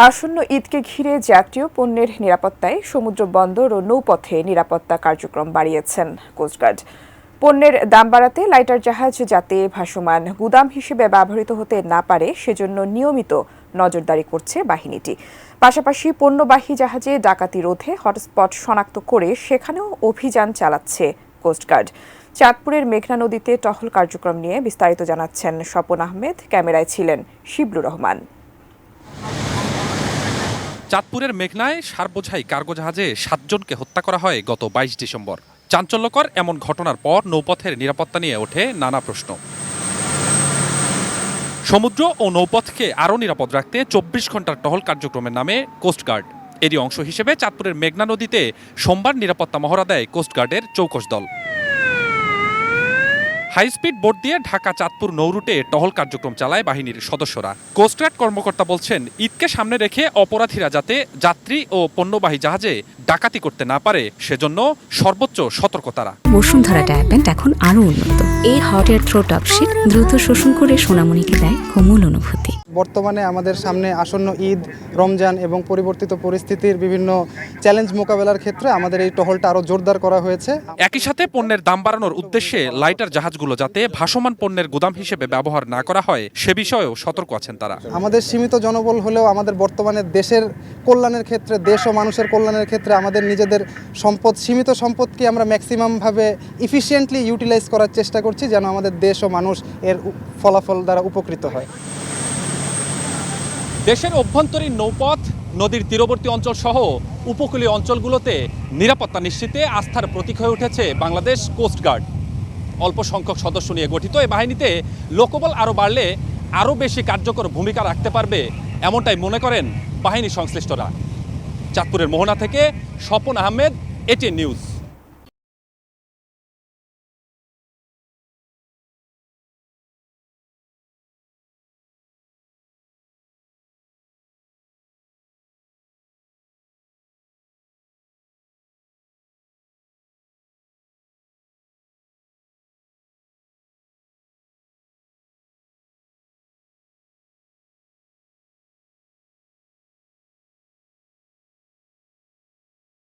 আসন্ন ঈদকে ঘিরে জাতীয় পণ্যের নিরাপত্তায় সমুদ্র বন্দর ও নৌপথে নিরাপত্তা কার্যক্রম বাড়িয়েছেন কোস্টগার্ড। পণ্যের দাম বাড়াতে লাইটার জাহাজ যাতে ভাসমান গুদাম হিসেবে ব্যবহৃত হতে না পারে সেজন্য নিয়মিত নজরদারি করছে বাহিনীটি। পাশাপাশি পণ্যবাহী জাহাজে ডাকাতি রোধে হটস্পট শনাক্ত করে সেখানেও অভিযান চালাচ্ছে কোস্টগার্ড। চাঁদপুরের মেঘনা নদীতে টহল কার্যক্রম নিয়ে বিস্তারিত জানাচ্ছেন স্বপন আহমেদ, ক্যামেরায় ছিলেন শিবলুর রহমান। চাঁদপুরের মেঘনায় সারবোঝাই কার্গো জাহাজে 7 জনকে হত্যা করা হয় গত 22 ডিসেম্বর। চাঞ্চল্যকর এমন ঘটনার পর নৌপথের নিরাপত্তা নিয়ে ওঠে নানা প্রশ্ন। সমুদ্র ও নৌপথকে আরও নিরাপদ রাখতে 24 ঘন্টার টহল কার্যক্রমের নামে কোস্টগার্ড। এরই অংশ হিসেবে চাঁদপুরের মেঘনা নদীতে সোমবার নিরাপত্তা মহড়া দেয় কোস্টগার্ডের চৌকস দল। হাইস্পিড বোট দিয়ে ঢাকা চাঁদপুর নৌরুটে টহল কার্যক্রম চালায় বাহিনীর সদস্যরা। কোস্টগার্ড কর্মকর্তা বলছেন, ঈদকে সামনে রেখে অপরাধীরা যাতে যাত্রী ও পণ্যবাহী জাহাজে ডাকাতি করতে না পারে সেজন্য সর্বোচ্চ সতর্কতারা। বসুন্ধরা ডায়াপেন্ট এখন আরো উন্নত। এই হট এয়ার থ্রো টপশিট দ্রুত শোষণ করে সোনামণিকে দেয় কোমল অনুভূতি। বর্তমানে আমাদের সামনে আসন্ন ঈদ, রমজান এবং পরিবর্তিত পরিস্থিতির বিভিন্ন চ্যালেঞ্জ মোকাবেলার ক্ষেত্রে আমাদের এই টহলটা আরও জোরদার করা হয়েছে। একই সাথে পণ্যের দাম বাড়ানোর উদ্দেশ্যে লাইটার জাহাজগুলো যাতে ভাসমান পণ্যের গুদাম হিসেবে ব্যবহার না করা হয় সে বিষয়েও সতর্ক আছেন তারা। আমাদের সীমিত জনবল হলেও আমাদের বর্তমানে দেশের কল্যাণের ক্ষেত্রে, দেশ ও মানুষের কল্যাণের ক্ষেত্রে আমাদের নিজেদের সম্পদ, সীমিত সম্পদকে আমরা ম্যাক্সিমামভাবে ইফিশিয়েন্টলি ইউটিলাইজ করার চেষ্টা করছি যেন আমাদের দেশ ও মানুষ এর ফলাফল দ্বারা উপকৃত হয়। দেশের অভ্যন্তরীণ নৌপথ, নদীর তীরবর্তী অঞ্চল সহ উপকূলীয় অঞ্চলগুলোতে নিরাপত্তা নিশ্চিতে আস্থার প্রতীক হয়ে উঠেছে বাংলাদেশ কোস্টগার্ড। অল্প সংখ্যক সদস্য নিয়ে গঠিত এই বাহিনীতে লোকবল আরও বাড়লে আরও বেশি কার্যকর ভূমিকা রাখতে পারবে এমনটাই মনে করেন বাহিনী সংশ্লিষ্টরা। চাঁদপুরের মোহনা থেকে স্বপন আহমেদ, এটিএন নিউজ।